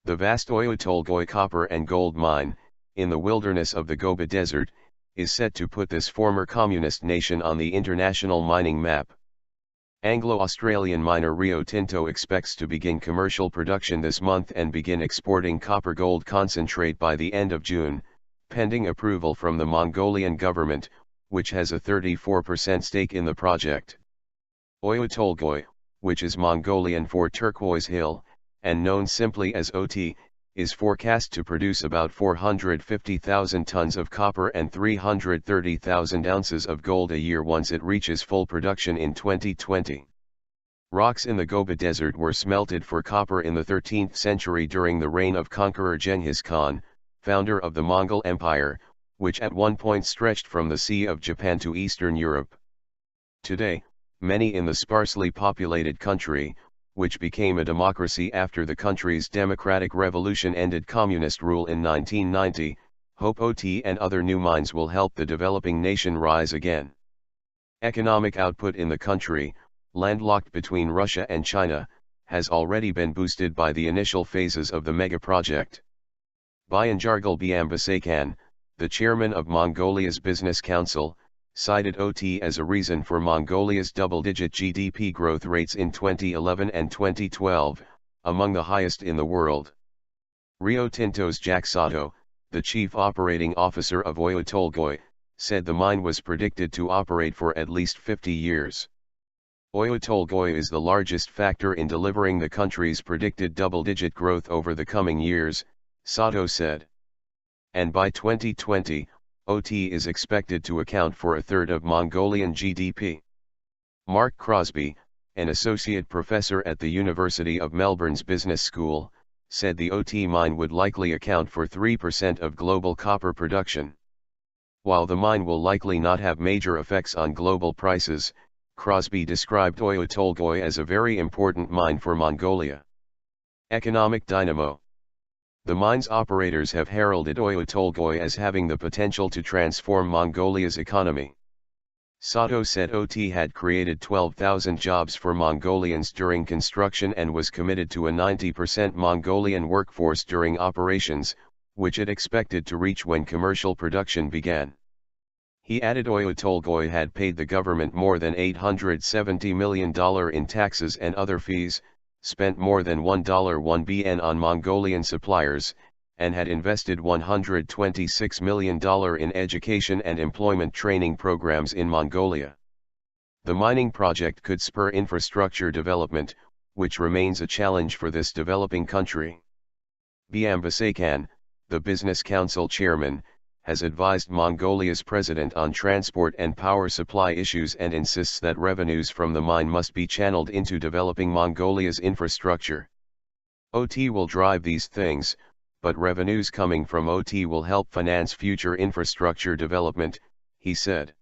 The vast Oyu Tolgoi copper and gold mine, in the wilderness of the Gobi Desert, is set to put this former communist nation on the international mining map. Anglo-Australian miner Rio Tinto expects to begin commercial production this month and begin exporting copper-gold concentrate by the end of June, pending approval from the Mongolian government, which has a 34% stake in the project. Oyu Tolgoi, which is Mongolian for Turquoise Hill, and known simply as OT, is forecast to produce about 450,000 tons of copper and 330,000 ounces of gold a year once it reaches full production in 2020. Rocks in the Gobi Desert were smelted for copper in the 13th century during the reign of conqueror Genghis Khan, founder of the Mongol Empire, which at one point stretched from the Sea of Japan to Eastern Europe. Today, many in the sparsely populated country, which became a democracy after the country's democratic revolution ended communist rule in 1990, hope OT and other new mines will help the developing nation rise again. Economic output in the country, landlocked between Russia and China, has already been boosted by the initial phases of the mega-project. Bayanjargal Biambasakan, the chairman of Mongolia's Business Council, cited OT as a reason for Mongolia's double-digit GDP growth rates in 2011 and 2012, among the highest in the world. Rio Tinto's Jack Sato, the chief operating officer of Oyu Tolgoi, said the mine was predicted to operate for at least 50 years. Oyu Tolgoi is the largest factor in delivering the country's predicted double-digit growth over the coming years, Sato said. And by 2020, OT is expected to account for a third of Mongolian GDP. Mark Crosby, an associate professor at the University of Melbourne's Business School, said the OT mine would likely account for 3% of global copper production. While the mine will likely not have major effects on global prices, Crosby described Oyu Tolgoi as a very important mine for Mongolia. Economic dynamo. The mine's operators have heralded Oyu Tolgoi as having the potential to transform Mongolia's economy. Sato said OT had created 12,000 jobs for Mongolians during construction and was committed to a 90% Mongolian workforce during operations, which it expected to reach when commercial production began. He added Oyu Tolgoi had paid the government more than $870 million in taxes and other fees, spent more than $1 BN on Mongolian suppliers, and had invested $126 million in education and employment training programs in Mongolia. The mining project could spur infrastructure development, which remains a challenge for this developing country. Biambasakan, the Business Council chairman, has advised Mongolia's president on transport and power supply issues and insists that revenues from the mine must be channeled into developing Mongolia's infrastructure. OT will drive these things, but revenues coming from OT will help finance future infrastructure development, he said.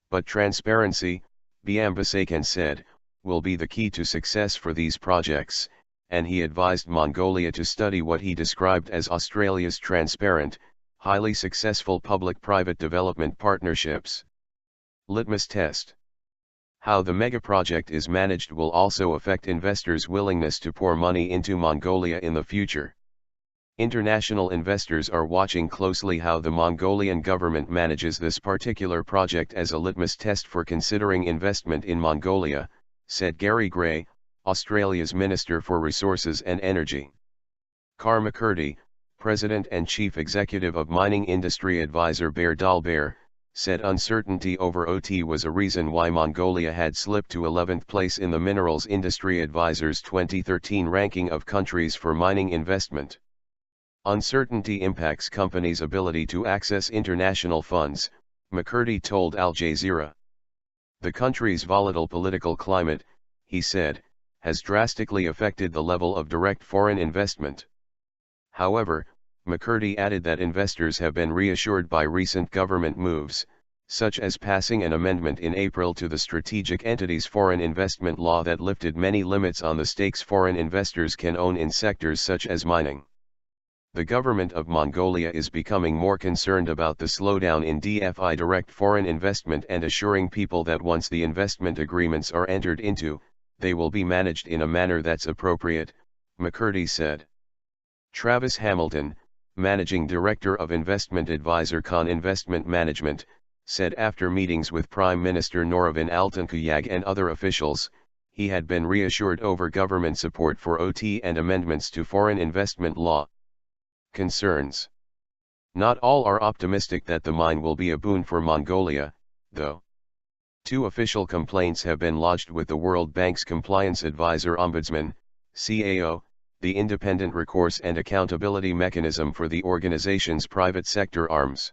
But transparency, Biambasakan said, will be the key to success for these projects, and he advised Mongolia to study what he described as Australia's transparent, highly successful public-private development partnerships. Litmus test. How the megaproject is managed will also affect investors' willingness to pour money into Mongolia in the future. International investors are watching closely how the Mongolian government manages this particular project as a litmus test for considering investment in Mongolia, said Gary Gray, Australia's Minister for Resources and Energy. Kar McCurdy, President and Chief Executive of Mining Industry Advisor Bear Dalbear, said uncertainty over OT was a reason why Mongolia had slipped to 11th place in the Minerals Industry Advisor's 2013 ranking of countries for mining investment. Uncertainty impacts companies' ability to access international funds, McCurdy told Al Jazeera. The country's volatile political climate, he said, has drastically affected the level of direct foreign investment. However, McCurdy added that investors have been reassured by recent government moves, such as passing an amendment in April to the Strategic Entities Foreign Investment Law that lifted many limits on the stakes foreign investors can own in sectors such as mining. The government of Mongolia is becoming more concerned about the slowdown in DFI direct foreign investment and assuring people that once the investment agreements are entered into, they will be managed in a manner that's appropriate, McCurdy said. Travis Hamilton, managing director of investment advisor Khan Investment Management, said after meetings with Prime Minister Norovin Altınkayag and other officials, he had been reassured over government support for OT and amendments to foreign investment law. Concerns. Not all are optimistic that the mine will be a boon for Mongolia, though. 2 official complaints have been lodged with the World Bank's Compliance Advisor Ombudsman, CAO, the independent recourse and accountability mechanism for the organization's private sector arms.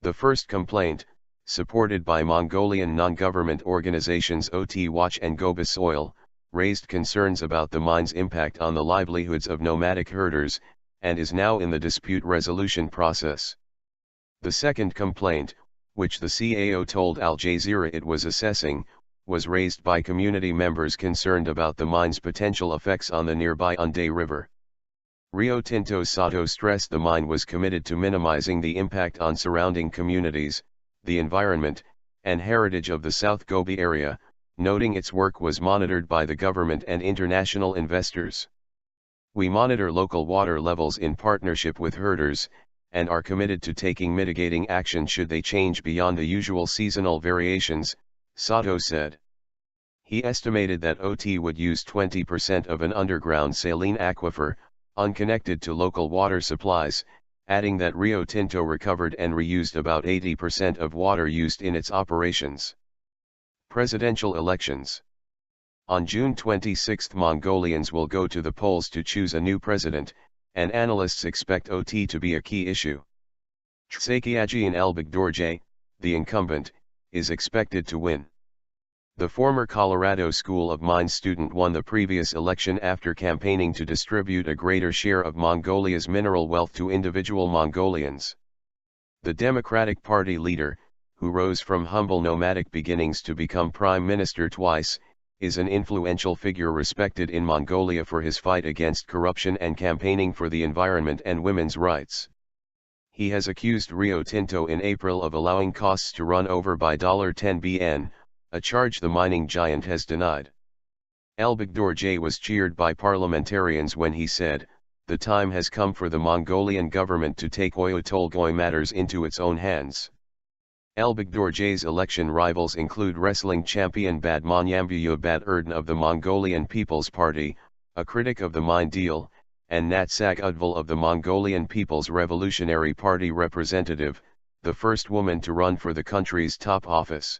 The first complaint, supported by Mongolian non-government organizations OT Watch and Gobi Soil, raised concerns about the mine's impact on the livelihoods of nomadic herders, and is now in the dispute resolution process. The second complaint, which the CAO told Al Jazeera it was assessing, was raised by community members concerned about the mine's potential effects on the nearby Unday River. Rio Tinto's Sato stressed the mine was committed to minimizing the impact on surrounding communities, the environment, and heritage of the South Gobi area, noting its work was monitored by the government and international investors. We monitor local water levels in partnership with herders, and are committed to taking mitigating action should they change beyond the usual seasonal variations, Sato said. He estimated that OT would use 20% of an underground saline aquifer, unconnected to local water supplies, adding that Rio Tinto recovered and reused about 80% of water used in its operations. Presidential elections. On June 26 Mongolians will go to the polls to choose a new president, and analysts expect OT to be a key issue. Tsakyiagian Elbegdorje, the incumbent, is expected to win. The former Colorado School of Mines student won the previous election after campaigning to distribute a greater share of Mongolia's mineral wealth to individual Mongolians. The Democratic Party leader, who rose from humble nomadic beginnings to become prime minister twice, is an influential figure respected in Mongolia for his fight against corruption and campaigning for the environment and women's rights. He has accused Rio Tinto in April of allowing costs to run over by $10 billion, a charge the mining giant has denied. Elbegdorje was cheered by parliamentarians when he said, "The time has come for the Mongolian government to take Oyu Tolgoi matters into its own hands." Elbegdorje's election rivals include wrestling champion Badmanyambuya Bad Erden of the Mongolian People's Party, a critic of the mine deal, and Natsag Udval of the Mongolian People's Revolutionary Party representative, the first woman to run for the country's top office.